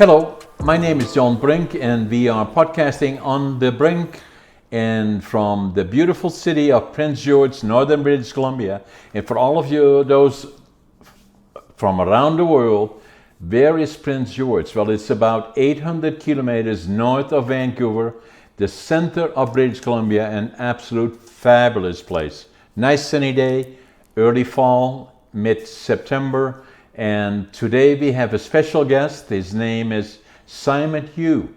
Hello, my name is John Brink, and we are podcasting on the Brink and from the beautiful city of Prince George, northern British Columbia. And for all of you, those from around the world, where is Prince George? Well, it's about 800 kilometers north of Vancouver, the center of British Columbia, an absolute fabulous place. Nice sunny day, early fall, mid-September. And today we have a special guest. His name is Simon Hu.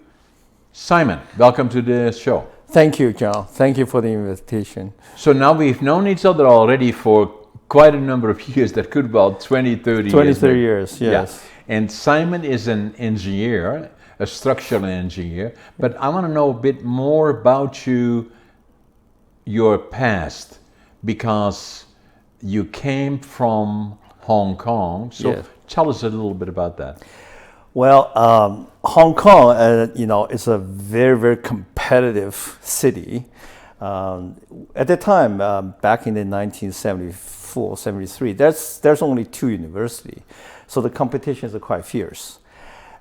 Simon, welcome to the show. Thank you, John. Thank you for the invitation. So now we've known each other already for quite a number of years. That could be about 20, 30 years. 30 years, yes. Yeah. And Simon is an engineer, a structural engineer. But I want to know a bit more about you, your past, because you came from Hong Kong. So yes. Tell us a little bit about that. Well, Hong Kong, is a very, very competitive city. At the time, back in the 1974, 73, there's only two universities. So the competitions are quite fierce.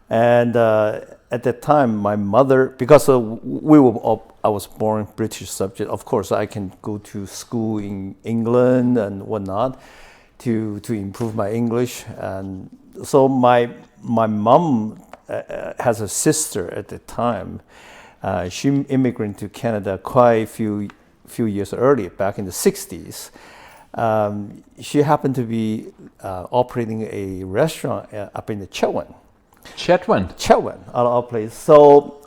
And at that time, my mother, because I was born British subject, of course, I can go to school in England and whatnot to improve my English. And so my mom has a sister at the time. She immigrated to Canada quite a few years earlier, back in the 60s. She happened to be operating a restaurant up in the Chetwynd, out of our place. So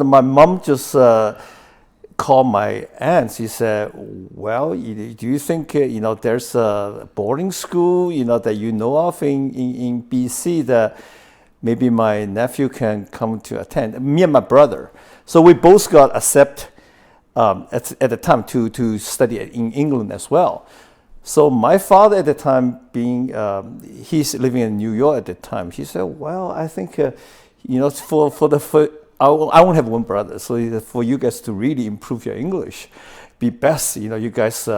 my mom just called my aunt. She said, "Well, do you think there's a boarding school that you know of in BC that maybe my nephew can come to attend?" Me and my brother. So we both got accepted at the time to study in England as well. So my father at the time, he's living in New York at the time, he said, "Well, I think I won't have one brother, so for you guys to really improve your English, be best, you guys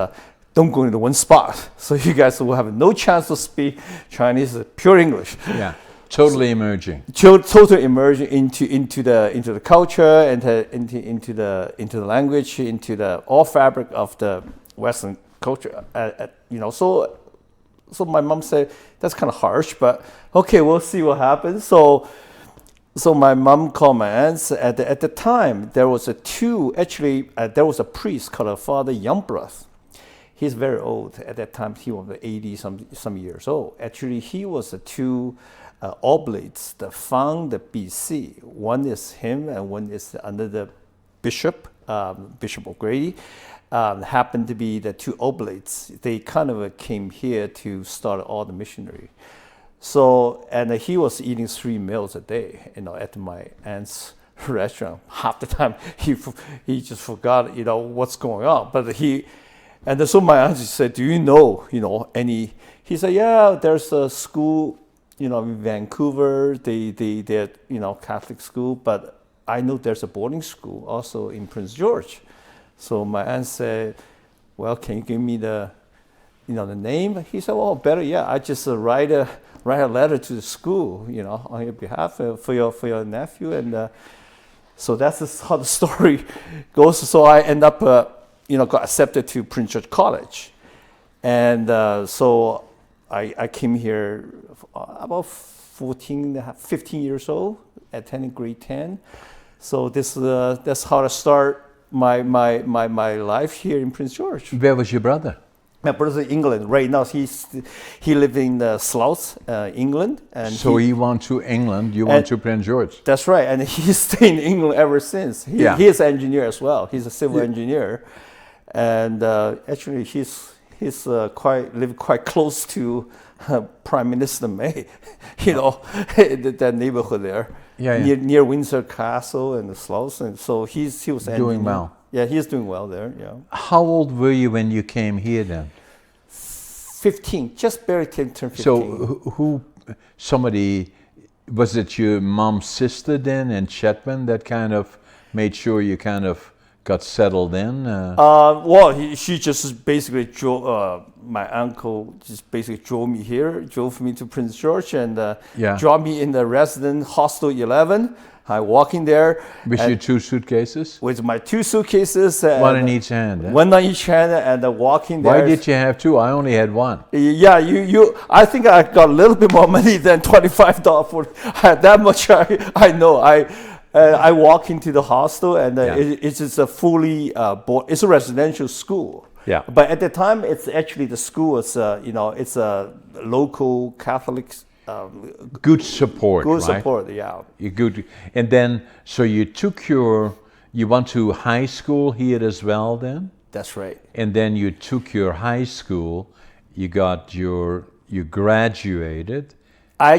don't go into one spot. So you guys will have no chance to speak Chinese, pure English." Yeah, totally emerging. Totally emerging into the culture, and into the language, into the all fabric of the Western culture. So my mom said, "That's kind of harsh, but okay, we'll see what happens." So my mom called my aunts. At the time, there was there was a priest called Father Youngblood. He's very old. At that time, he was 80 some years old. Actually, he was the two oblates that found the BC. One is him, and one is another bishop, Bishop O'Grady. Happened to be the two oblates. They kind of came here to start all the missionary. So, and he was eating 3 meals a day, at my aunt's restaurant. Half the time he just forgot, what's going on. But so my aunt said, "Do you know, any?" He said, "Yeah, there's a school, in Vancouver. They're, Catholic school, but I know there's a boarding school also in Prince George." So my aunt said, "Well, can you give me the name?" He said, "Well, better, yeah. I just write a letter to the school, on your behalf for your nephew." And so that's how the story goes. So I end up, got accepted to Prince George College, and so I came here about 15 years old, attending grade 10. So that's how I start my life here in Prince George. Where was your brother? My brother's in England right now. He lives in Slough, England, and so he went to England. You went to Prince George. That's right, and he's stayed in England ever since. He is an engineer as well. He's a civil engineer, and actually he's lived quite close to Prime Minister May. That neighborhood there, near Windsor Castle and the Slough, and so he was doing well. Yeah, he's doing well there, yeah. How old were you when you came here then? 15, just barely turned 15. So was it your mom's sister then in Chetwynd that kind of made sure you kind of got settled in? Well, she just basically drove. My uncle just basically drove me to Prince George, and Yeah. dropped me in the resident hostel 11. I walk in there With your 2 suitcases? with my 2 suitcases, One and in each hand. Eh? one on each hand, and walking there. Why did you have 2? I only had 1. Yeah, you. I think I got a little bit more money than $25 for that much. I know. I walk into the hostel, and it's just a fully it's a residential school. Yeah. But at the time, it's actually the school is it's a local Catholic. Good support, Good right? support, yeah. You good, and then so you went to high school here as well, then, That's right. and then you took your high school, you graduated. I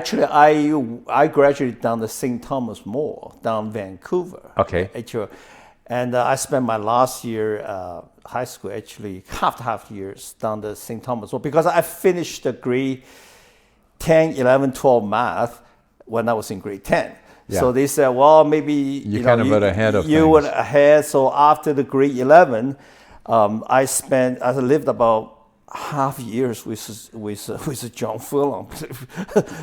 graduated down the St. Thomas More, down Vancouver. Okay. And I spent my last year high school, actually half years down the St. Thomas More, because I finished the grade 10, 11, 12 math when I was in grade 10. Yeah. So they said, well, maybe You kind of were ahead of you were things. ahead. So after the grade 11, I lived about half years with John Furlong,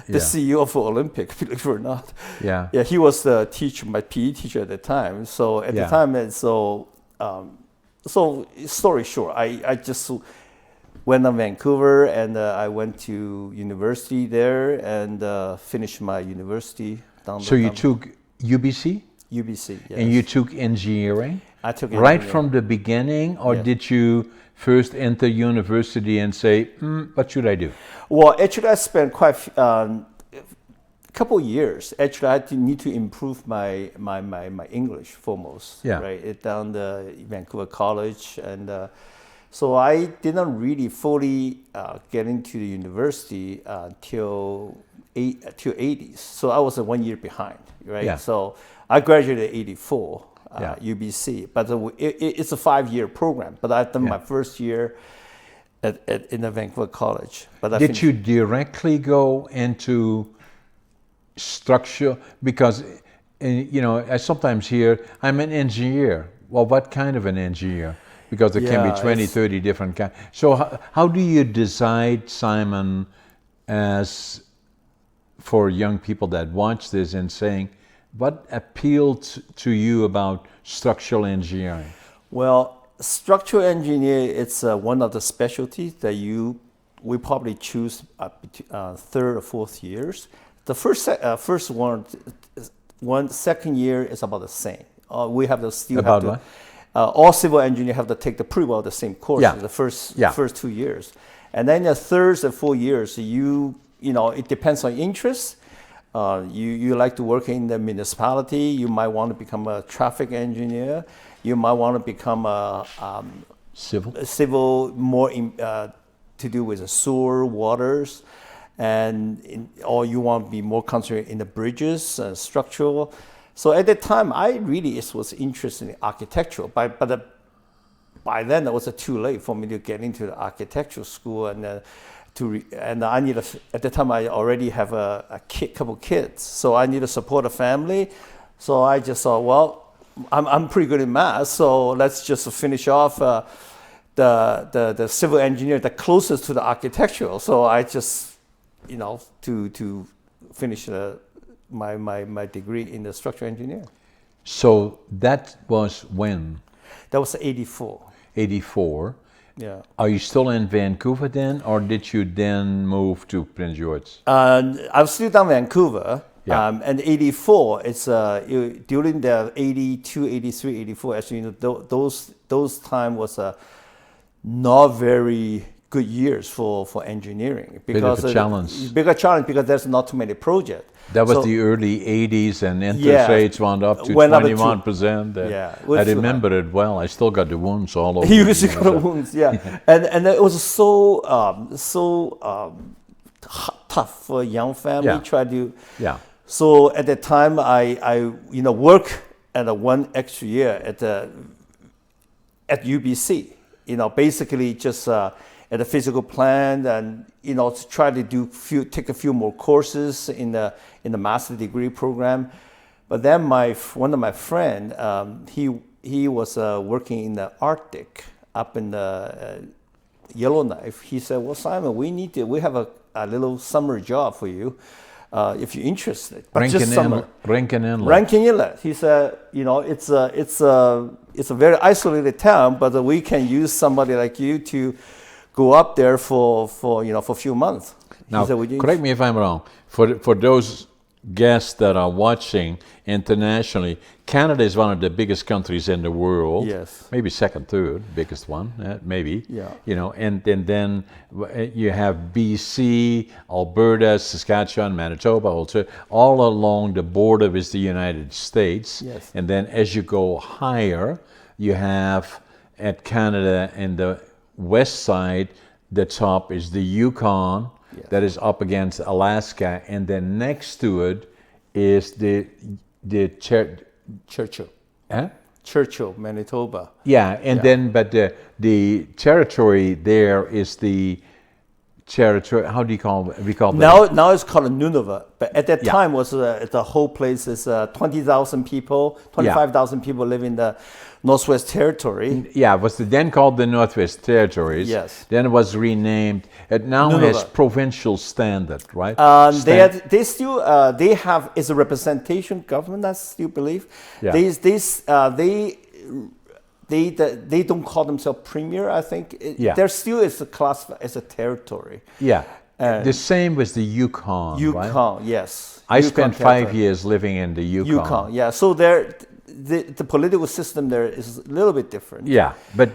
the CEO of Olympic, believe it or not. Yeah. Yeah, he was the teacher, my PE teacher at the time. So at the time, so story short, I just went to Vancouver, and I went to university there, and finished my university down. So you took UBC? UBC, yes. And you took engineering? I took right engineering. from the beginning, or did you first enter university and say, what should I do? Well, actually, I spent quite a couple years. Actually, I need to improve my English foremost. Yeah. Right, down the Vancouver College, and so I didn't really fully get into the university till 80s. So I was 1 year behind. Right. Yeah. So I graduated in '84. Yeah. UBC, but it's a 5-year program. But I've done my first year in the Vancouver College. But Did you directly go into structure? Because I sometimes hear, I'm an engineer. Well, what kind of an engineer? Because there can be 20, 30 different kinds. So how do you decide, Simon, as for young people that watch this and saying, what appealed to you about structural engineering? Well, structural engineer, it's one of the specialties that we probably choose third or fourth years. The first second year is about the same. We have to still about have to. What? All civil engineers have to take pretty well the same course. Yeah. The first 2 years, and then the third and 4 years, it depends on interest. You like to work in the municipality. You might want to become a traffic engineer. You might want to become a civil more to do with the sewer, waters, or you want to be more concentrated in the bridges, structural. So at that time, I really was interested in architectural. But by then, it was too late for me to get into the architectural school, and I need at the time I already have a couple kids, so I need to support a family. So I just thought, well, I'm pretty good in math, so let's just finish off the civil engineer the closest to the architectural. So I just to finish my degree in the structural engineer. So that was when? That was 84. 84. Yeah. Are you still in Vancouver then, or did you then move to Prince George? I was still down Vancouver. Yeah. And 84, it's during the 82, 83, 84, actually, those time was not very good years for engineering. Because Bit of a challenge. Bigger challenge because there's not too many projects. That was the early 80s, and interest rates went up to 21%. I remember it well. I still got the wounds all over. You still got the wounds, yeah. and it was so tough for a young family. Try to. Yeah. So at the time, I work at one extra year at UBC. Basically just at the physical plant, and to try to take a few more courses in the master degree program. But then one of my friend, he was working in the Arctic up in the Yellowknife. He said, "Well, Simon, we have a little summer job for you, if you're interested." But just summer. Rankin Inlet. Rankin Inlet. He said, it's a very isolated town, but we can use somebody like you to go up there for a few months. Now, correct me if I'm wrong. For those guests that are watching internationally, Canada is one of the biggest countries in the world. Yes. Maybe second, third biggest one, maybe. Yeah. And then you have BC, Alberta, Saskatchewan, Manitoba also, all along the border with the United States. Yes. And then as you go higher, you have at Canada in the west side, the top is the Yukon. Yes. That is up against Alaska, and then next to it is the Churchill. Huh? Churchill, Manitoba. Yeah, and then but the territory there is the territory. How do you call it? We call that Now it's called Nunavut, but at that time was the whole place is 20,000 people, 25,000 people live in the Northwest Territory. Yeah, it was then called the Northwest Territories. Yes. Then it was renamed. It now Nunavut. has provincial standard, right? They still they have is a representation government. I still believe. Yeah. They don't call themselves premier. I think there still is a class as a territory. Yeah. The same with the Yukon. Yukon, right? yes. I Yukon spent territory. 5 years living in the Yukon. Yukon, yeah. So there, the political system there is a little bit different. Yeah, but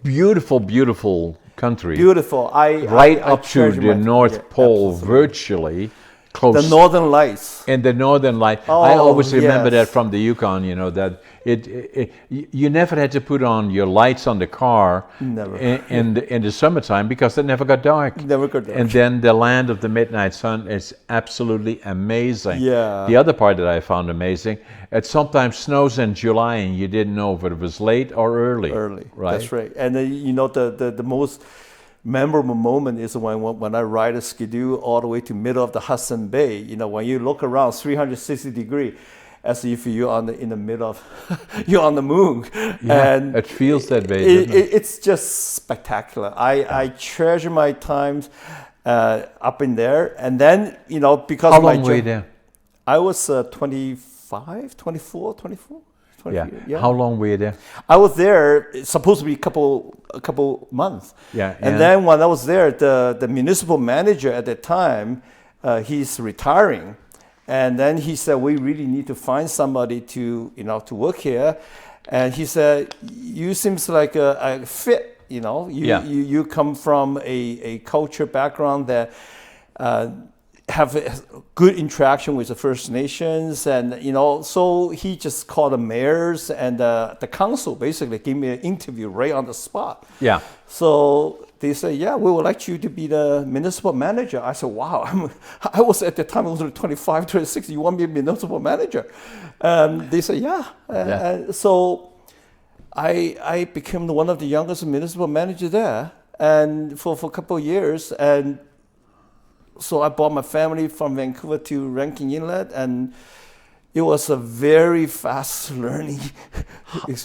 beautiful, beautiful country. Beautiful. Right up to treasure the North Pole, absolutely. virtually. Close. The Northern Lights. And the Northern Light. Oh, I always remember yes. that from the Yukon, that you never had to put on your lights on the car Never. in the summertime because it never got dark. Never got dark. And then the land of the midnight sun is absolutely amazing. Yeah. The other part that I found amazing, it sometimes snows in July and you didn't know if it was late or early. Early, right? That's right. And the most memorable moment is when I ride a skidoo all the way to middle of the Hudson Bay. When you look around 360 degrees, as if you're in the middle of you're on the moon. Yeah, and it feels that way. It's just spectacular. I treasure my times up in there, and then because how long were you there? I was 24. Yeah. How long were you there? I was there supposed to be a couple months. Yeah. And then when I was there, the municipal manager at the time, he's retiring, and then he said, "We really need to find somebody to work here," and he said, "You seems like a fit. You come from a culture background that." Have a good interaction with the First Nations, and so he just called the mayors and the council basically gave me an interview right on the spot. Yeah. So they said, "Yeah, we would like you to be the municipal manager." I said, "Wow, I was at the time I was 25, 26. You want me to be municipal manager?" They said, "Yeah." And so I became one of the youngest municipal managers there, and for a couple of years. And so I brought my family from Vancouver to Rankin Inlet, and it was a very fast learning.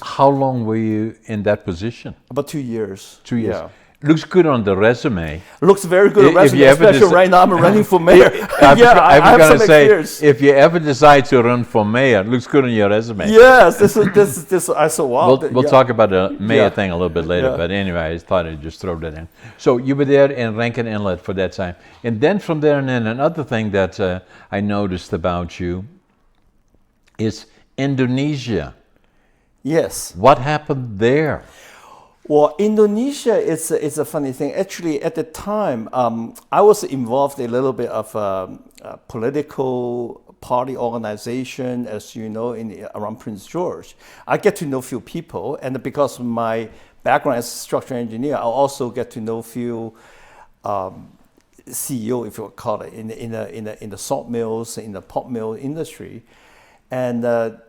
How long were you in that position? About 2 years. 2 years. Yeah. Looks good on the resume. Looks very good on resume, you ever especially right now I'm running for mayor. I have was going some to say, experience. if you ever decide to run for mayor, it looks good on your resume. Yes, this I saw. Wow. We'll talk about the mayor thing a little bit later, Yeah. but anyway, I thought I'd just throw that in. So you were there in Rankin Inlet for that time. And then from there and then, another thing that I noticed about you is Indonesia. Yes. What happened there? Well, Indonesia is a funny thing. Actually, at the time, I was involved a little bit of political party organization, as you know, around Prince George. I get to know a few people, and because of my background as a structural engineer, I also get to know a few CEO, if you would call it, in the salt mills, in the pulp mill industry. And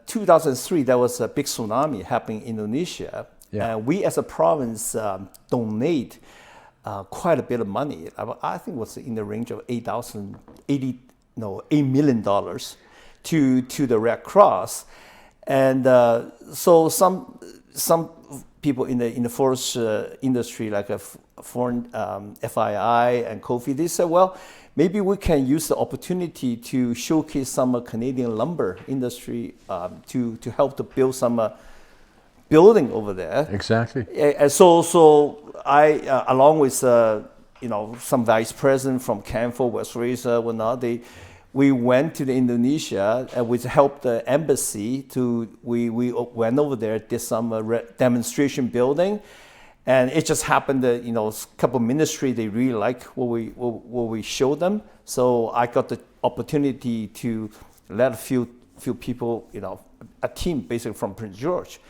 2003, there was a big tsunami happening in Indonesia. Yeah. We as a province donate quite a bit of money. I think it was in the range of $8 million to the Red Cross. And so some people in the forest industry, like a foreign FII and Kofi, they said, well, maybe we can use the opportunity to showcase some Canadian lumber industry to help to build some building over there. Exactly. So I, along with some vice president from Canfor, West Fraser, whatnot, we went to Indonesia and we helped the embassy we went over there, did some demonstration building, and it just happened that a couple of ministry they really like what we showed them. So I got the opportunity to let a few people, a team basically from Prince George,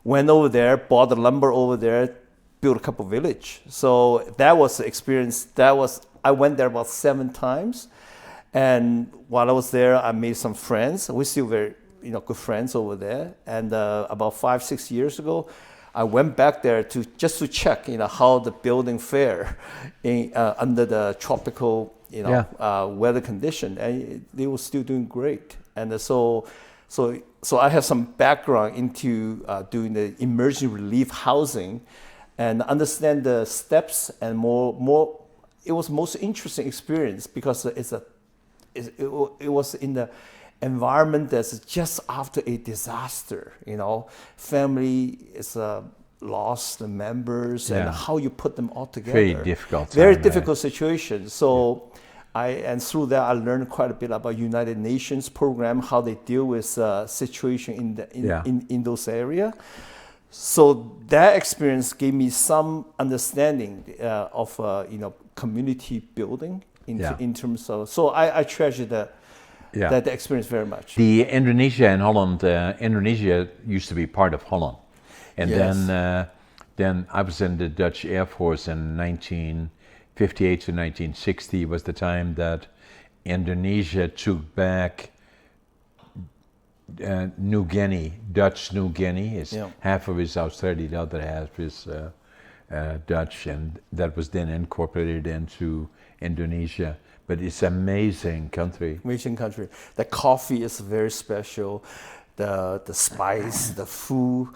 went over there, bought the lumber over there, built a couple village. So that was the experience. I went there about 7 times. And while I was there, I made some friends. We're still very, good friends over there. And about 5-6 years ago, I went back there just to check, how the building fare under the tropical, weather condition, and they were still doing great. And so I have some background into doing the emergency relief housing, and understand the steps and more. It was most interesting experience because it was in the environment that's just after a disaster. Family is lost the members, and how you put them all together. Very difficult. Very difficult situation. So and through that I learned quite a bit about United Nations program, how they deal with situation in those areas. So that experience gave me some understanding of community building in terms of. So I treasure that experience very much. The Indonesia and Holland. Indonesia used to be part of Holland, and then I was in the Dutch Air Force in 1958 to 1960 was the time that Indonesia took back New Guinea, Dutch New Guinea. Half of it is Australia, the other half is Dutch, and that was then incorporated into Indonesia. But it's an amazing country. Amazing country. The coffee is very special, the spice, the food,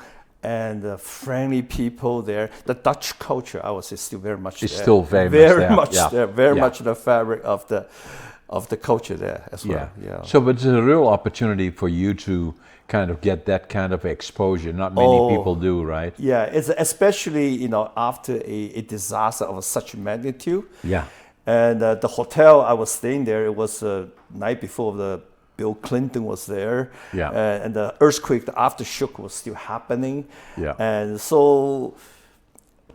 and the friendly people there. The Dutch culture, I would say, still very much it's there. Still very much there. Very much the fabric of the culture there as well. Yeah. So it's a real opportunity for you to kind of get that kind of exposure. Not many people do, right? Yeah, it's especially after a disaster of such magnitude. Yeah. And the hotel I was staying there, it was the night before Bill Clinton was there. Yeah. And the earthquake, the aftershock was still happening. Yeah. And so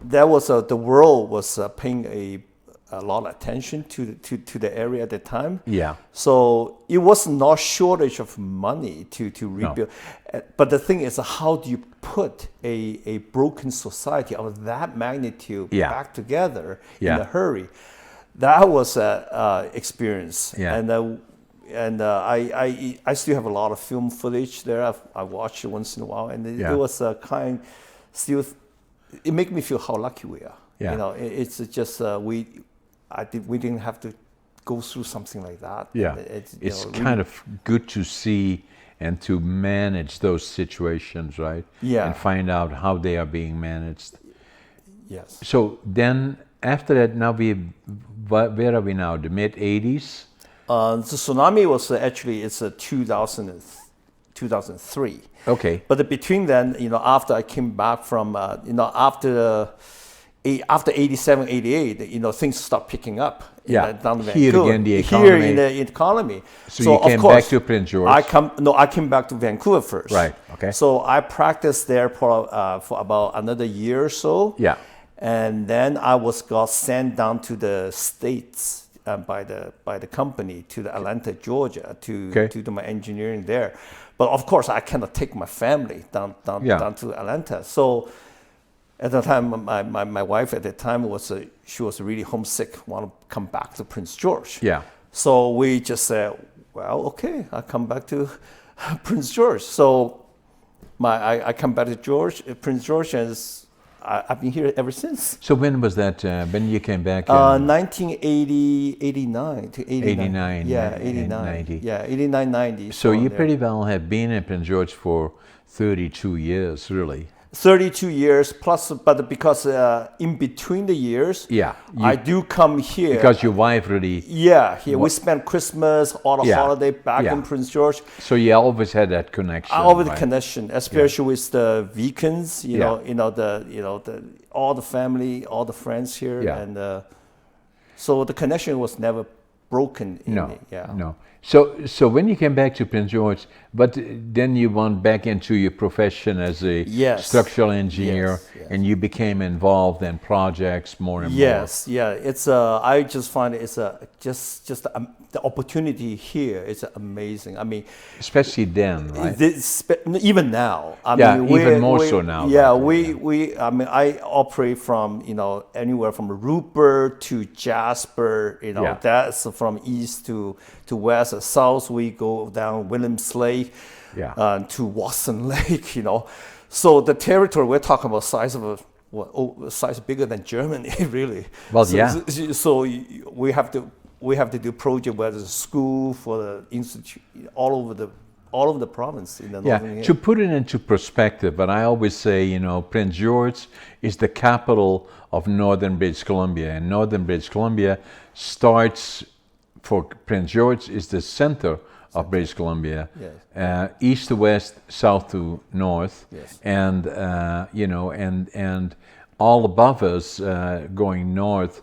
that was the world was paying a lot of attention to the area at the time. Yeah. So it was not shortage of money to rebuild. No. But the thing is, how do you put a broken society of that magnitude back together in a hurry? That was an experience. Yeah. And I still have a lot of film footage there. I watch it once in a while, and it was it makes me feel how lucky we are. Yeah. It's just we didn't have to go through something like that. Yeah. It's kind of good to see and to manage those situations, right? Yeah. And find out how they are being managed. Yes. So then after that, now where are we now? The mid 80s? The Tsunami was actually 2003. Okay. But between then, after I came back from, after 87, 88, things start picking up. Down here Vancouver. Again, the economy. Here in the economy. So you came back to Prince George? I came back to Vancouver first. Right. Okay. So I practiced there for about another year or so. Yeah. And then I got sent down to the States by the company to the Atlanta, Georgia, to do my engineering there. But of course, I cannot take my family down to Atlanta. So at the time, my wife at the time she was really homesick, want to come back to Prince George. Yeah. So we just said, well, okay, I'll come back to Prince George. So I come back to Prince George, and I've been here ever since. So when was that? When you came back? 1980, 89 to 89, Yeah, and 89. 90. Yeah, 89, 90. So you there. pretty well have been in Prince George for 32 years, really. 32 years plus, but because in between the years, Yeah, I do come here. because your wife really. Yeah, here we spend Christmas, all the Yeah, holiday back yeah. in Prince George. So you always had that connection. Over the right? connection, especially with the Vikings, Yeah. all the family, all the friends here, Yeah. and so the connection was never broken. No. So when you came back to Prince George, but then you went back into your profession as a Yes. structural engineer, Yes. and you became involved in projects more and Yes, yeah. It's I just find it's just the opportunity here is amazing. I mean, more, especially then, right? even now. I Yeah, mean, even more so now, Yeah, right? I mean, I operate from anywhere from Rupert to Jasper. Yeah. That's from east to west. South we go down Williams Lake, Yeah. to Watson Lake. So the territory we're talking about size of size bigger than Germany, really. Well, so, yeah. So we have to do project whether it's school for the institute all over the province in the northern Yeah, area. to put it into perspective, but I always say, Prince George is the capital of northern British Columbia, and northern British Columbia starts for Prince George is the center of British Columbia, Yes. East to west, south to north, Yes. and and all above us, going north,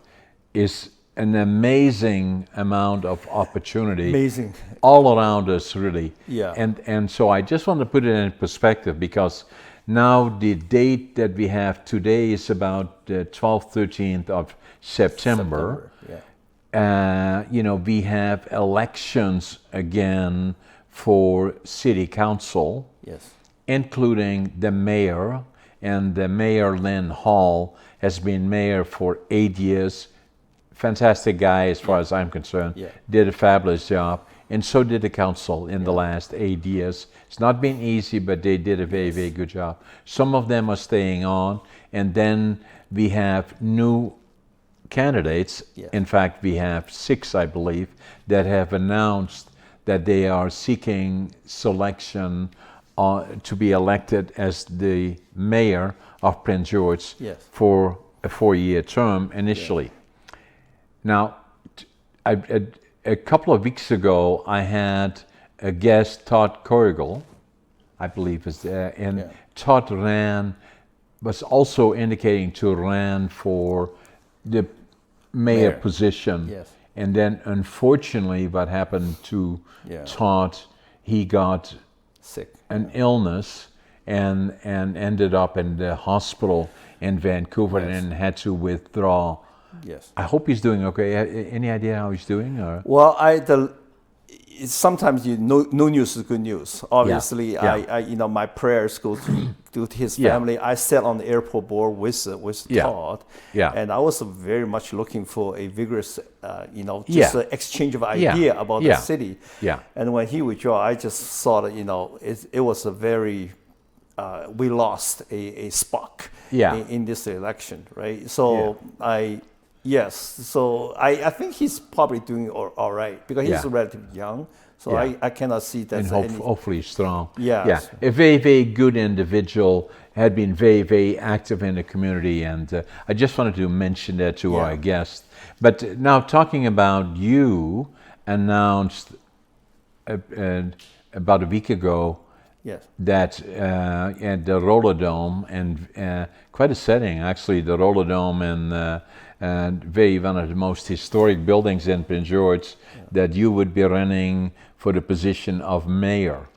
is an amazing amount of opportunity. Amazing. All around us, really. Yeah. And so I just want to put it in perspective, because now the date that we have today is about the 12th, 13th of September. Yeah. We have elections again for city council, Yes. including the mayor. And the mayor, Lynn Hall, has been mayor for 8 years. Fantastic guy as far as I'm concerned. Yeah. Did a fabulous job. And so did the council in the last 8 years. It's not been easy, but they did a very, very good job. Some of them are staying on. And then we have new candidates. Yeah. In fact, we have 6, I believe, that have announced that they are seeking selection to be elected as the mayor of Prince George Yes. for a 4-year term initially. Now, a couple of weeks ago, I had a guest, Todd Corrigal, I believe is there, and Yeah. Todd was also indicating to ran for the mayor position. Yes. And then, unfortunately, what happened to Yeah. Todd, he got Sick. an illness and ended up in the hospital in Vancouver and had to withdraw. Yes. I hope he's doing okay. Any idea how he's doing? Or? Well, sometimes no news is good news. Obviously, Yeah. my prayers go to his Yeah. family. I sat on the airport board with Yeah. Todd, Yeah. and I was very much looking for a vigorous, just Yeah. an exchange of Yeah. idea about Yeah. the city. Yeah. And when he withdrew, I just saw that it was a very we lost a spark Yeah. in this election, right? So I think he's probably doing all right because he's Yeah. relatively young. So Yeah. I cannot see that. And hopefully strong. Yeah. Yeah. A very, very good individual, had been very, very active in the community. And I just wanted to mention that to our guest. But now talking about you, announced about a week ago Yes. that at the Roller Dome, and quite a setting actually, the Roller Dome, and very one of the most historic buildings in Prince George, that you would be running for the position of mayor.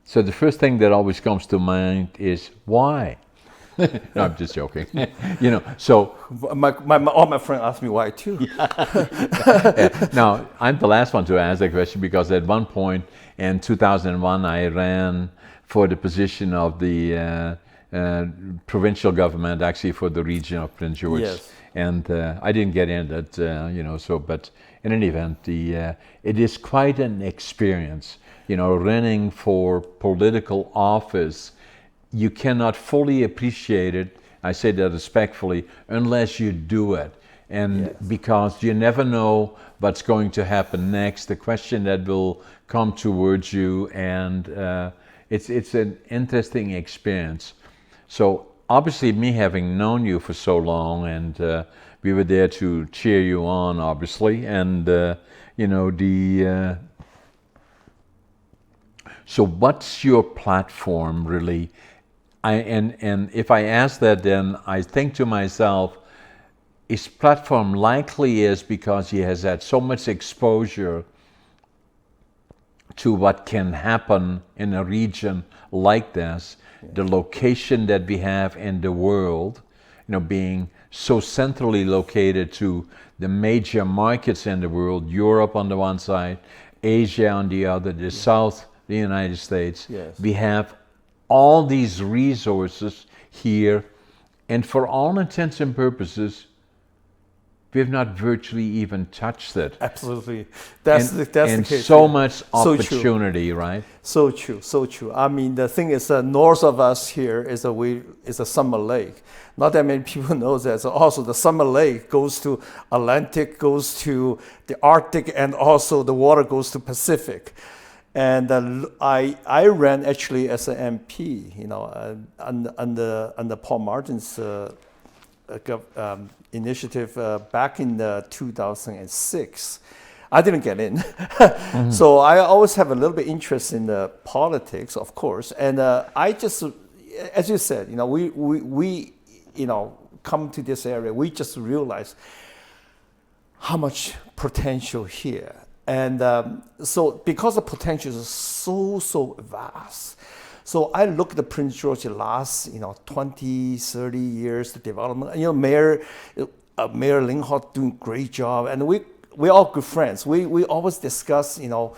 So the first thing that always comes to mind is why? No, I'm just joking. So All my friends ask me why too. now, I'm the last one to ask that question, because at one point in 2001, I ran for the position of the provincial government, actually for the region of Prince George. Yes. And I didn't get in that, but in any event, it is quite an experience, running for political office. You cannot fully appreciate it I say that respectfully, unless you do it. And Yes. because you never know what's going to happen next, the question that will come towards you, and it's an interesting experience. So obviously, me having known you for so long, and we were there to cheer you on, obviously, and you know the. So what's your platform really? And if I ask that, then I think to myself, his platform likely is because he has had so much exposure to what can happen in a region like this, the location that we have in the world, you know, being so centrally located to the major markets in the world, Europe on the one side, Asia on the other, the South, the United States. Yes. We have all these resources here, and for all intents and purposes, we've not virtually even touched it. Absolutely. That's and, the that's and the case. so yeah. much So true. opportunity, right? So true, so true. I mean, the thing is, north of us here is a summer lake. Not that many people know that. So also, the summer lake goes to Atlantic, goes to the Arctic, and also the water goes to Pacific. And I ran actually as an MP, you know, under Paul Martin's initiative back in 2006. I didn't get in. So I always have a little bit interest in the politics, of course. And I just, as you said, you know, we you know, come to this area, we just realize how much potential here. And so because the potential is so vast, so I look at the Prince George last, you know, 20, 30 years, the development. You know, Mayor Linghart doing great job, and we're all good friends. We always discuss, you know,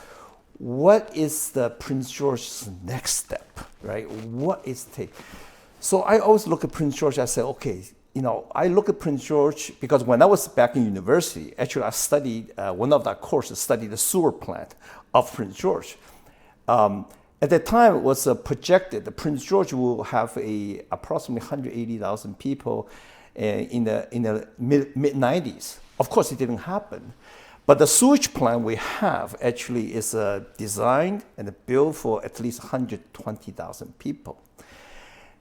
what is the Prince George's next step, right? What is take? So I always look at Prince George. I say, okay, you know, I look at Prince George because when I was back in university, actually I studied one of that courses studied the sewer plant of Prince George. At that time, it was projected that Prince George will have approximately 180,000 people in the mid 90s. Of course, it didn't happen. But the sewage plant we have actually is designed and built for at least 120,000 people.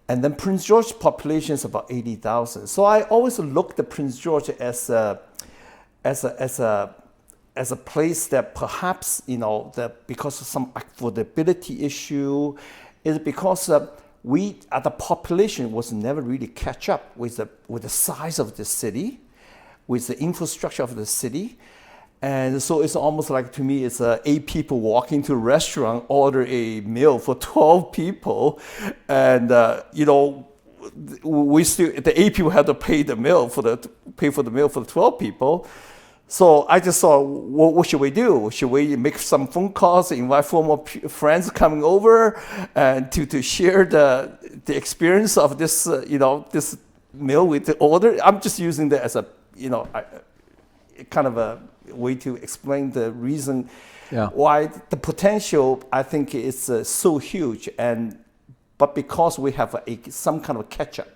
And then Prince George's population is about 80,000. So I always looked at Prince George as a place that perhaps, you know, that because of some affordability issue, is because the population was never really catch up with the size of the city, with the infrastructure of the city. And so it's almost like, to me, it's 8 people walking to a restaurant, order a meal for 12 people. And, you know, the 8 people had to pay for the meal for the 12 people. So I just thought, what should we do? Should we make some phone calls, invite former friends coming over, and to share the experience of this, you know, this meal with the order? I'm just using that as a, you know, kind of a way to explain the reason why the potential, I think, is so huge. But because we have some kind of catch up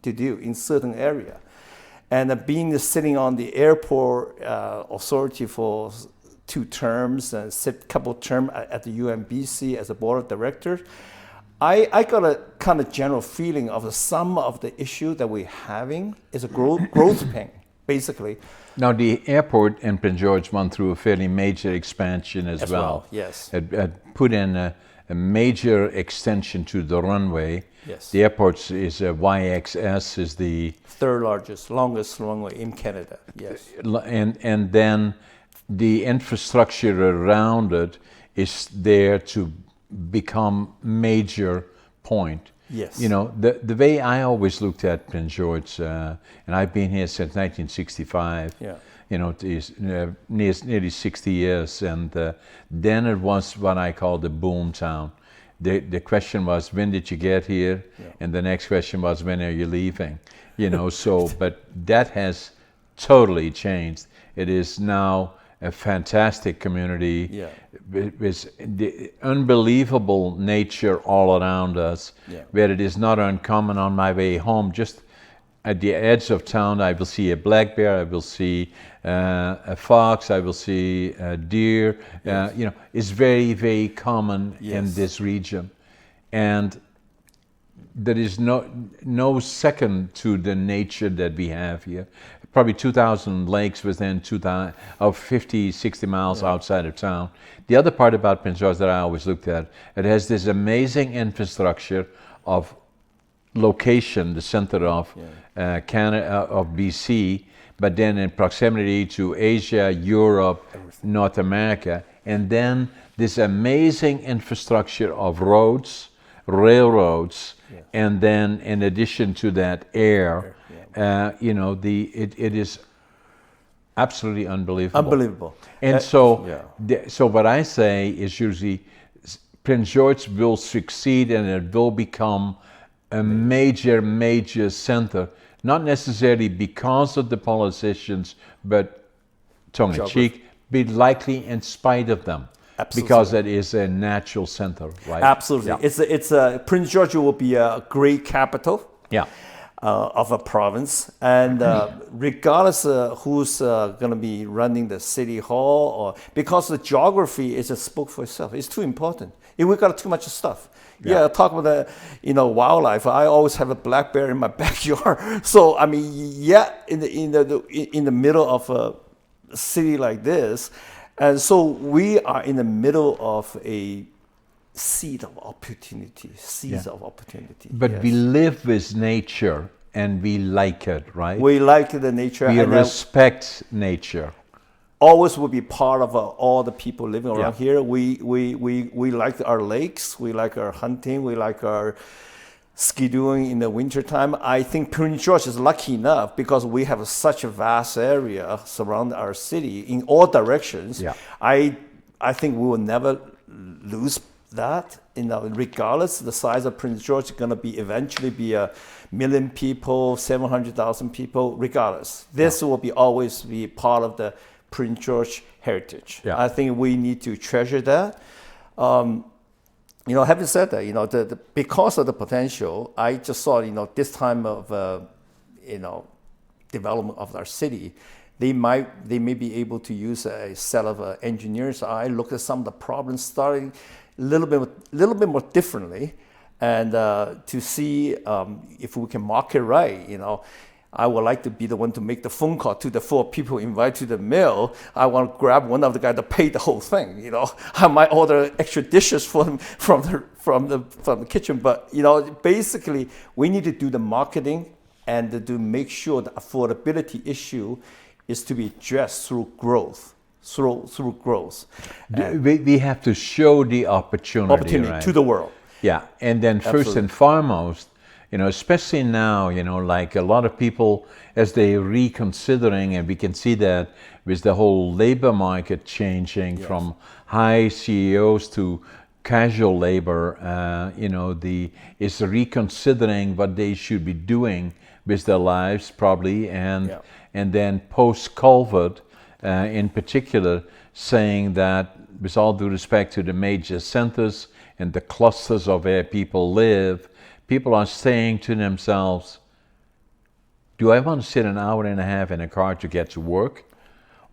to do in certain area. And being sitting on the airport authority for 2 terms and sit couple terms at the UMBC as a board of directors, I got a kind of general feeling of some of the issue that we're having is a growth pain, basically. Now, the airport in Prince George went through a fairly major expansion as well. Yes. It put in a major extension to the runway. Yes. The airport is YXS, is the third largest, longest runway in Canada. Yes. And then the infrastructure around it is there to become major point. Yes. You know, the way I always looked at Prince George, and I've been here since 1965. Yeah. You know, it is nearly 60 years, and then it was what I call the boom town. The question was, when did you get here? Yeah. And the next question was, when are you leaving? You know, so, but that has totally changed. It is now a fantastic community. Yeah. With the unbelievable nature all around us, where it is not uncommon on my way home, just at the edge of town, I will see a black bear, I will see a fox, I will see a deer. It's very, very common in this region. And there is no second to the nature that we have here. Probably 2,000 lakes within 50, 60 miles outside of town. The other part about Prince George that I always looked at, it has this amazing infrastructure of location, the center of Canada, of BC, but then in proximity to Asia, Europe, North America, and then this amazing infrastructure of roads, railroads, and then in addition to that, air. It is absolutely unbelievable. Unbelievable. And so what I say is usually Prince George will succeed and it will become a major center, not necessarily because of the politicians, but tongue-in-cheek, be likely in spite of them. Absolutely. Because it is a natural center, right? Absolutely. Yeah. It's Prince George will be a great capital. Yeah. Of a province, and regardless who's going to be running the city hall, or because the geography is just spoke for itself. It's too important. If we got too much stuff, talk about the wildlife. I always have a black bear in my backyard. So I mean, in the middle of a city like this, and so we are in the middle of a seed of opportunity, of opportunity. But we live with nature and we like it, right? We like the nature. We respect nature. Always will be part of all the people living around here. We like our lakes, we like our hunting, we like our ski-doing in the wintertime. I think Prince George is lucky enough because we have such a vast area surrounding our city in all directions. Yeah. I think we will never lose that, regardless the size of Prince George is going to be eventually be 1 million people, 700,000 people, regardless. This will always be part of the Prince George heritage. Yeah. I think we need to treasure that. Having said that, because of the potential, I just saw, this time of, development of our city, they may be able to use a set of engineers. I look at some of the problems starting a little bit more differently, and to see if we can market right. I would like to be the one to make the phone call to the 4 people invited to the meal. I want to grab one of the guys to pay the whole thing. I might order extra dishes for them from the kitchen, but basically we need to do the marketing and to make sure the affordability issue is to be addressed through growth. Through growth. We have to show the opportunity right? to the world. Yeah, and then first and foremost, especially now, like a lot of people, as they reconsidering, and we can see that with the whole labor market changing from high CEOs to casual labor, is reconsidering what they should be doing with their lives probably, and then post-COVID, in particular, saying that with all due respect to the major centers and the clusters of where people live, people are saying to themselves, do I want to sit an hour and a half in a car to get to work?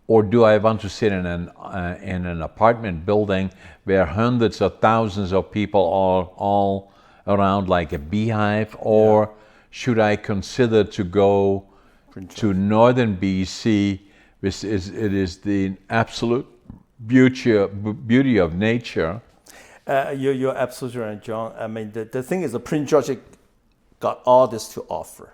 Or do I want to sit in an apartment building where hundreds of thousands of people are all around like a beehive? Or should I consider to go to northern BC, which is the absolute beauty of nature? You're absolutely right, John. I mean, the thing is, the Prince George got all this to offer.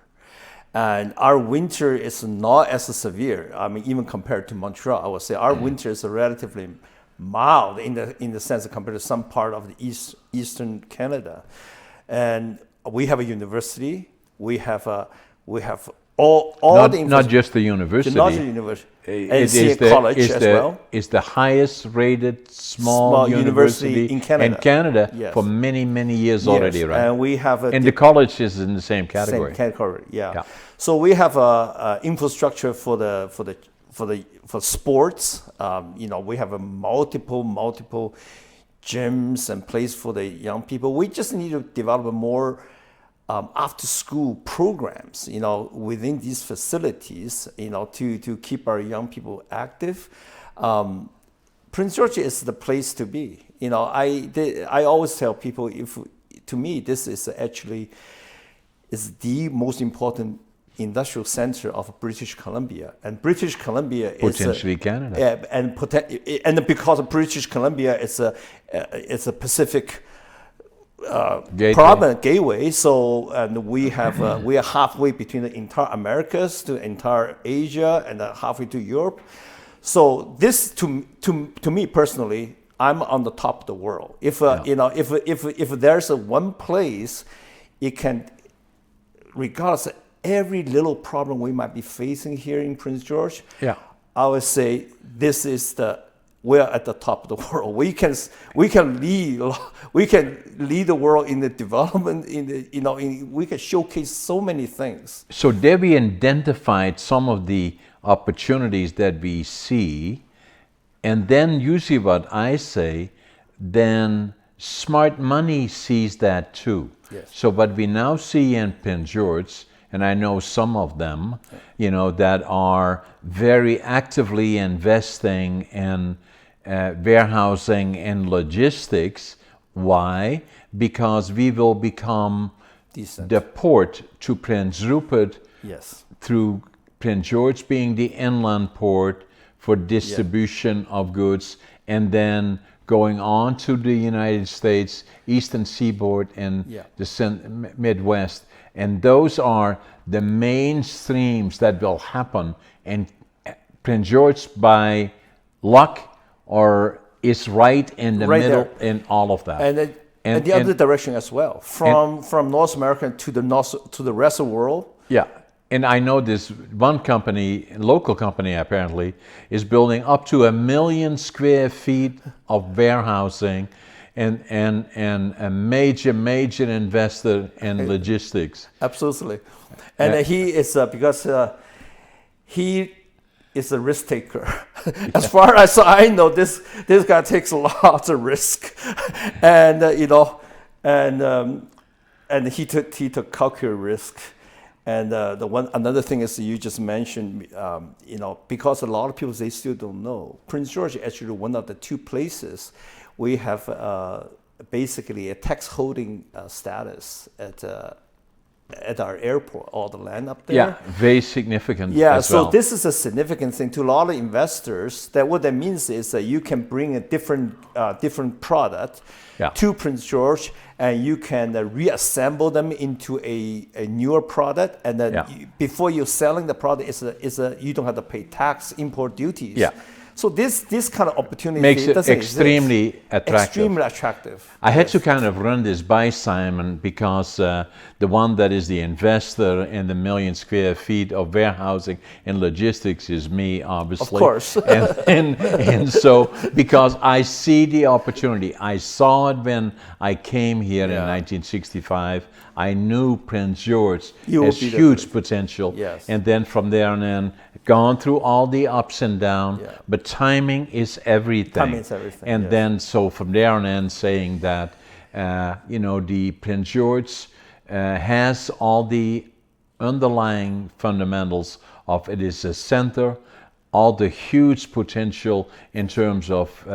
And our winter is not as severe. I mean, even compared to Montreal, I would say our winter is relatively mild in the sense of compared to some part of the eastern Canada. And we have a university. We have all not just the university. Not the university. It college as well. It's the highest rated small university in Canada, for many years already, right? And we have and the college is in the same category. Same category, yeah. So we have a infrastructure for sports. We have a multiple gyms and places for the young people. We just need to develop a more after school programs, within these facilities, to keep our young people active. Prince George is the place to be. I always tell people, to me, this is actually the most important industrial center of British Columbia, and British Columbia potentially is Canada, and because of British Columbia, it's a Pacific gateway. So, and we are halfway between the entire Americas to entire Asia and halfway to Europe. So this, to me personally, I'm on the top of the world. If there's one place, it can, regardless of every little problem we might be facing here in Prince George, I would say this is we're at the top of the world. We can lead the world in the development, we can showcase so many things. So there we identified some of the opportunities that we see, and then usually what I say, then smart money sees that too. Yes. So what we now see in Prince George, and I know some of them, that are very actively investing in warehousing and logistics. Why? Because we will become the port to Prince Rupert, through Prince George being the inland port for distribution of goods, and going on to the United States, Eastern Seaboard, and the Midwest. And those are the main streams that will happen. And Prince George, by luck, or is right in the middle in all of that. And the other direction as well, from North America to the rest of the world. Yeah. And I know this one company, local company apparently, is building up to 1 million square feet of warehousing, and a major investor in logistics. Absolutely. And he is, because he is a risk taker. As far as I know, this guy takes a lot of risk, and and he took calculated risk. And another thing is, you just mentioned, because a lot of people, they still don't know, Prince George is actually one of the two places we have basically a tax holding status at our airport, all the land up there. Yeah, very significant. Yeah, so this is a significant thing to a lot of investors. That what that means is that you can bring a different product to Prince George, and you can reassemble them into a newer product, and then before you're selling the product, you don't have to pay tax, import duties. Yeah. So this kind of opportunity makes it extremely attractive. Extremely attractive. I had to kind of run this by Simon, because the one that is the investor in the 1 million square feet of warehousing and logistics is me, obviously. Of course. and so, because I see the opportunity, I saw it when I came here in 1965. I knew Prince George has huge potential. Yes. And then from there on in, gone through all the ups and downs, but timing is everything. Timing is everything. And then, so from there on in, saying that, the Prince George has all the underlying fundamentals of it is a center, all the huge potential in terms of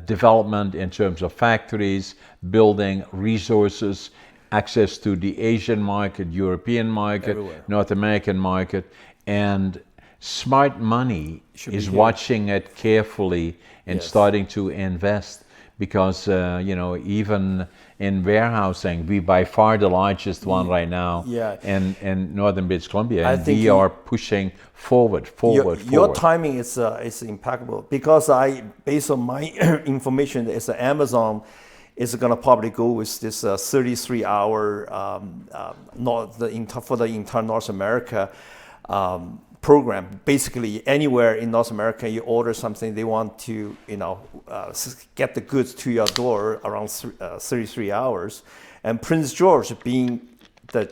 development, in terms of factories, building, resources, access to the Asian market, European market, everywhere. North American market, and smart money is watching it carefully and starting to invest, because even in warehousing, we by far the largest one right now in Northern British Columbia, and we are pushing forward. Your timing is impeccable, because based on my information, is Amazon is going to probably go with this 33-hour for the entire North America program. Basically, anywhere in North America, you order something, they want to get the goods to your door around 33 hours. And Prince George being the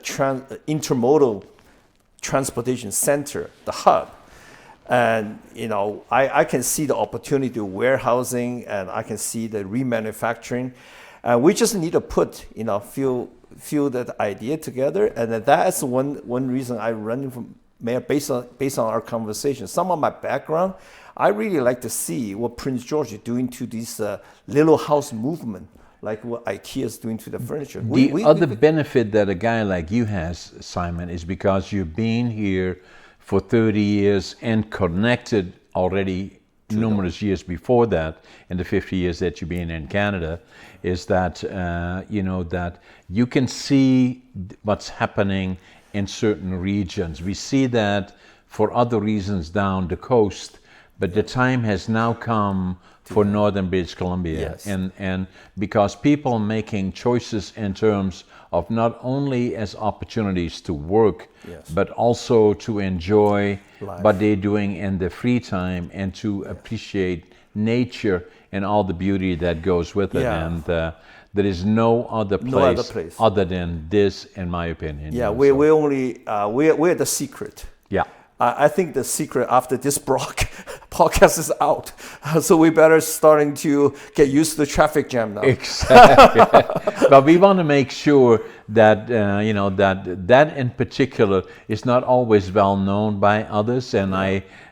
intermodal transportation center, the hub. And I can see the opportunity to warehousing, and I can see the remanufacturing. We just need to put few that idea together, and that's one reason I run from mayor based on our conversation. Some of my background, I really like to see what Prince George is doing to this little house movement, like what IKEA is doing to the furniture. The other benefit that a guy like you has, Simon, is because you've been here for 30 years and connected already numerous years before that, in the 50 years that you've been in Canada, is that that you can see what's happening in certain regions. We see that for other reasons down the coast, but the time has now come for northern British Columbia, Yes. and because people making choices in terms of not only as opportunities to work, Yes. but also to enjoy Life. what they're doing in their free time and to appreciate nature and all the beauty that goes with it. Yeah. And there is no other place, place. other than this, in my opinion. Yeah, you know, we so- we only we're the secret. yeah. I think the secret after this podcast is out, so we better starting to get used to the traffic jam now. Exactly. But we want to make sure that that in particular is not always well known by others, and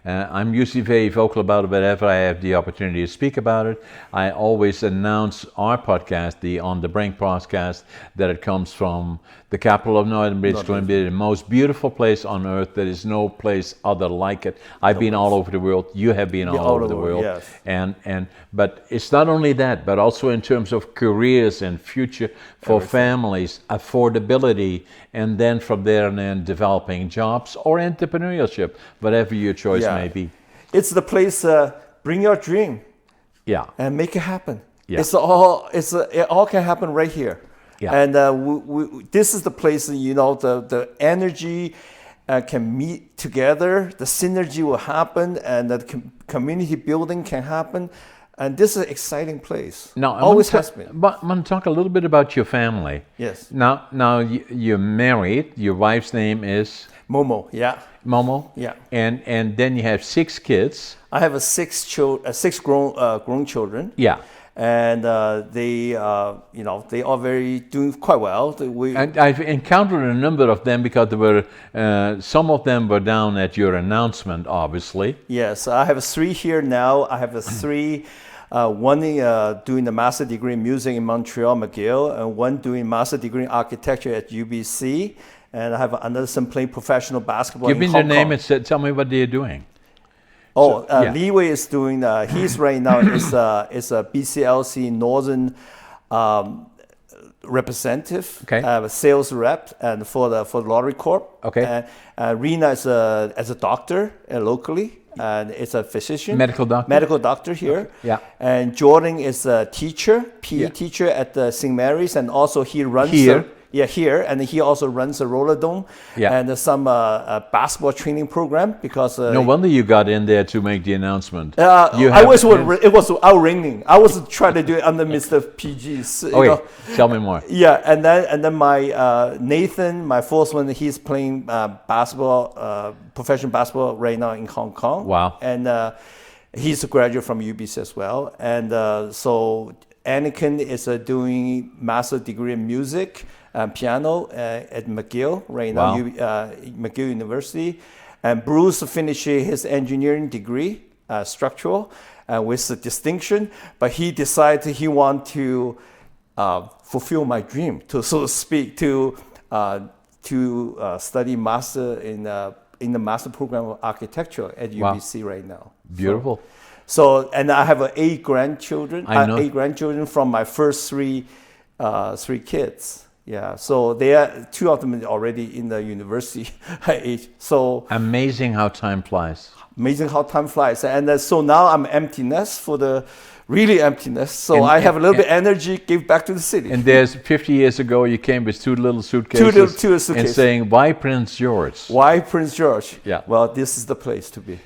I'm usually very vocal about it. Whenever I have the opportunity to speak about it, I always announce our podcast, the On the Brink podcast, that it comes from the capital of Northern British Columbia, the most beautiful place on earth. There is no place other like it. I've been all over the world. You have been all over the world. Yes. But it's not only that, but also in terms of careers and future for families, affordability, and then from there and then developing jobs or entrepreneurship, whatever your choice may be. It's the place. Bring your dream Yeah. and make it happen. Yeah. It all can happen right here. Yeah. And this is the place. The energy can meet together. The synergy will happen, and the community building can happen. And this is an exciting place. Now, Always has been. But I want to talk a little bit about your family. Yes. Now you're married. Your wife's name is Momo, yeah. Momo. Yeah. And then you have 6 kids. I have six grown children. Yeah. And they are very doing quite well. And I've encountered a number of them because there were some of them were down at your announcement, obviously. Yes, I have 3 here now. I have 3. One doing the master degree in music in Montreal, McGill, and one doing master degree in architecture at UBC. And I have another son playing professional basketball. Give me in the Hong name Kong. and tell me what they're doing. Li Wei is doing. He's right now is a BCLC Northern representative, Okay. Sales rep, and for the Lottery Corp. Okay. And Rena is as a doctor locally, and it's a physician, Medical doctor? medical doctor here. Okay. Yeah. And Jordan is a teacher, PE Yeah. teacher at the St. Mary's, and also he runs Here? here, and he also runs a roller dome and some basketball training program because No wonder you got in there to make the announcement. it was outringing. I was trying to do it under Mr. PG's. Tell me more. Yeah, and then my Nathan, my fourth one, he's playing basketball, professional basketball right now in Hong Kong. Wow. And he's a graduate from UBC as well. And so Anakin is doing master degree in music. Piano at McGill right now, McGill University, and Bruce finished his engineering degree, structural, with a distinction. But he decided he want to fulfill my dream, so to speak, to study master in the master program of architecture at UBC right now. Beautiful. So and I have 8 grandchildren. I know. 8 grandchildren from my first 3 kids. Yeah, so they are 2 of them are already in the university age. So amazing how time flies. Amazing how time flies. And so now I'm emptiness for the really emptiness. So I have a little bit energy, give back to the city. And there's 50 years ago, you came with 2 little suitcases, two suitcases. And saying, "Why Prince George?" Why Prince George? Yeah. Well, this is the place to be.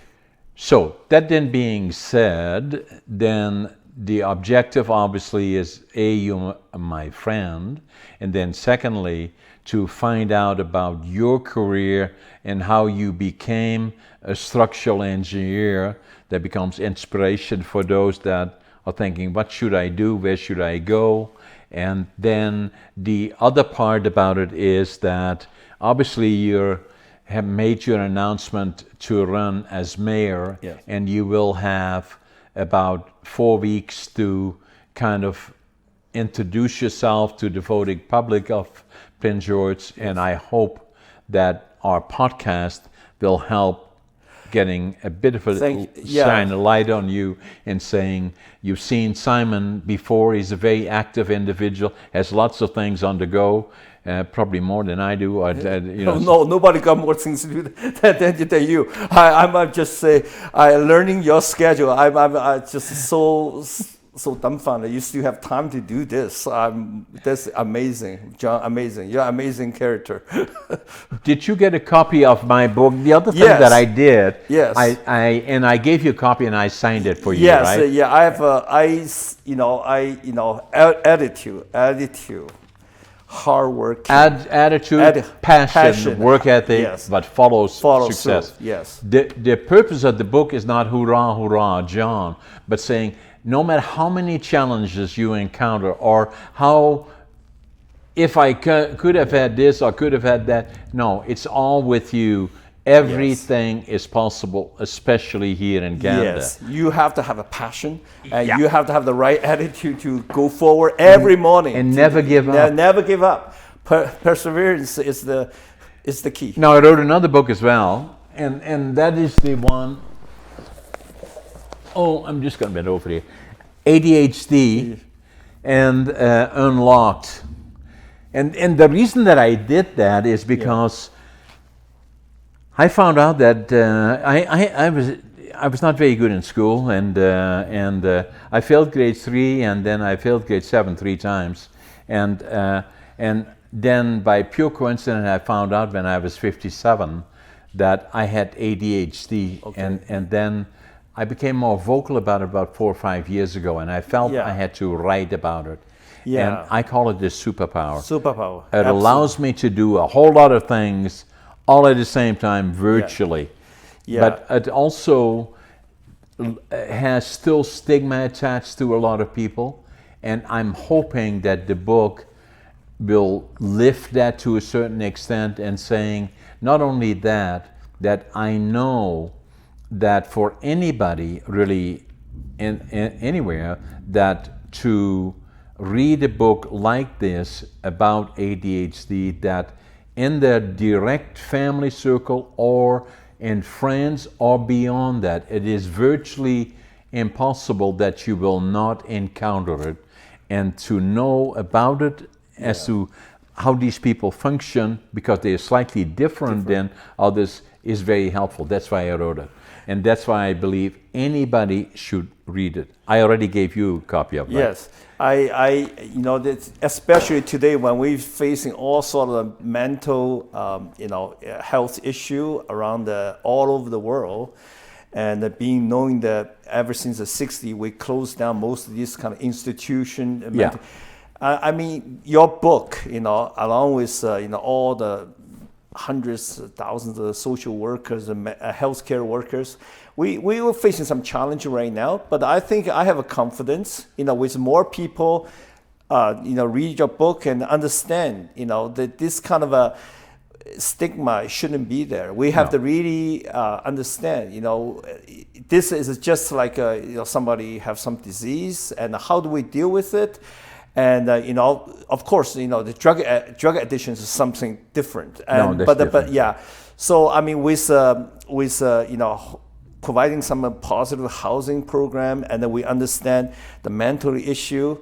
So that then being said, then the objective obviously is you, my friend, and then secondly, to find out about your career and how you became a structural engineer that becomes inspiration for those that are thinking, what should I do? Where should I go? And then the other part about it is that obviously you have made your announcement to run as mayor, Yes. and you will have about 4 weeks to kind of introduce yourself to the voting public of Prince George, and I hope that our podcast will help getting a bit of a shine a light on you and saying you've seen Simon before. He's a very active individual, has lots of things on the go, probably more than I do. No, nobody got more things to do than you. I might just say, learning your schedule. I'm just so dumbfounded. You still have time to do this. That's amazing, John. Amazing. You're an amazing character. Did you get a copy of my book? The other thing Yes. that I did, Yes. I gave you a copy and I signed it for you, Yes, right? yeah. I have attitude, hard work, Attitude, passion, work ethic, yes. but follows follow success. through. Yes. The purpose of the book is not hurrah, hurrah, John, but saying no matter how many challenges you encounter or how, if I could have had this or could have had that, no, it's all with you. Everything is possible, especially here in Canada. Yes, you have to have a passion, and you have to have the right attitude to go forward every morning And never give up. Never give up. Perseverance is the key. Now, I wrote another book as well, and that is the one. Oh, I'm just going to bend over here. ADHD and Unlocked. And the reason that I did that is because I found out that I was not very good in school, and I failed grade 3, and then I failed grade 7 3 times, and then by pure coincidence I found out when I was 57 that I had ADHD, and then I became more vocal about it about 4 or 5 years ago, and I felt I had to write about it. Yeah. And I call it the superpower. Superpower. It allows me to do a whole lot of things all at the same time virtually. Yeah. But it also has still stigma attached to a lot of people, and I'm hoping that the book will lift that to a certain extent and saying not only that I know that for anybody really anywhere that to read a book like this about ADHD, that in their direct family circle or in friends or beyond that, it is virtually impossible that you will not encounter it, and to know about it as to how these people function, because they are slightly different than others, is very helpful. That's why I wrote it. And that's why I believe anybody should read it. I already gave you a copy of that. Yes, especially today when we're facing all sort of mental, health issue around all over the world, and knowing that ever since the '60s we closed down most of these kind of institutions. Yeah. I mean, your book, along with all the hundreds of thousands of social workers and healthcare workers, we were facing some challenge right now. But I think I have a confidence, with more people, read your book and understand, that this kind of a stigma shouldn't be there. We have to really understand, this is just like somebody have some disease, and how do we deal with it? And of course, the drug addiction is something different. And, no, that's different. But yeah, so I mean, with providing some positive housing program, and then we understand the mental issue,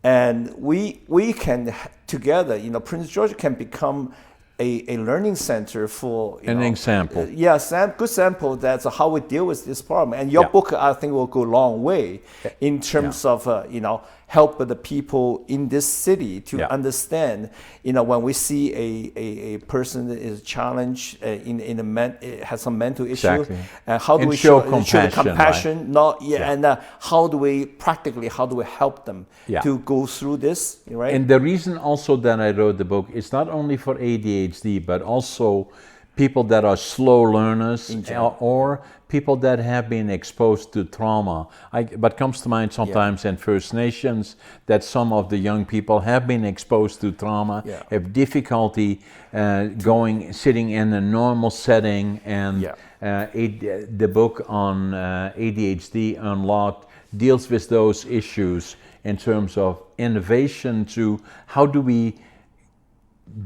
and we can together, Prince George can become a learning center for an example. Good sample. That's how we deal with this problem. And your book, I think, will go a long way in terms of help the people in this city to understand. When we see a person that is challenged has some mental issue, how do we show compassion? Right? And how do we help them to go through this? Right. And the reason also that I wrote the book is not only for ADHD, but also people that are slow learners or people that have been exposed to trauma. What comes to mind sometimes in First Nations, that some of the young people have been exposed to trauma, have difficulty sitting in a normal setting, and the book on ADHD Unlocked deals with those issues in terms of innovation to how do we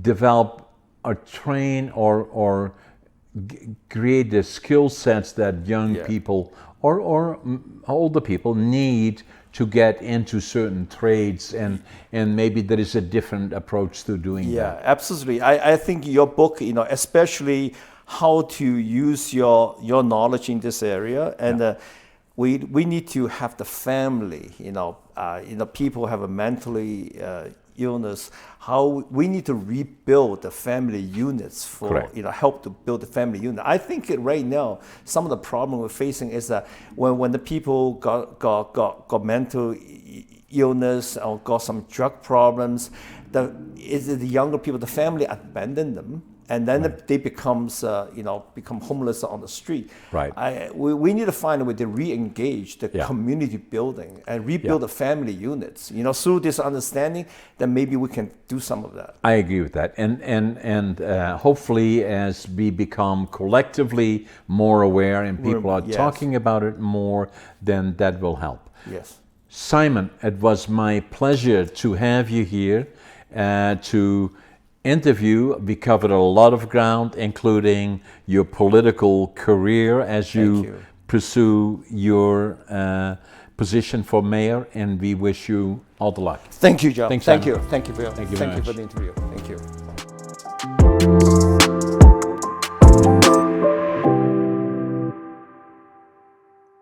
develop or train or create the skill sets that young people or older people need to get into certain trades, and maybe there is a different approach to doing that. Yeah, absolutely. I think your book, especially how to use your knowledge in this area, and we need to have the family, people have a mentally illness, how we need to rebuild the family units for help to build the family unit. I think right now some of the problem we're facing is that when the people got mental illness or got some drug problems, the younger people, the family abandon them, and then they become homeless on the street. Right. We need to find a way to re-engage the community building and rebuild the family units. Through this understanding, then maybe we can do some of that. I agree with that, and hopefully, as we become collectively more aware and people are talking about it more, then that will help. Yes. Simon, it was my pleasure to have you here to interview. We covered a lot of ground, including your political career as you pursue your position for mayor, and we wish you all the luck. Thank you, John. Thanks, Thank Simon. you. Thank you for the interview. Thank you.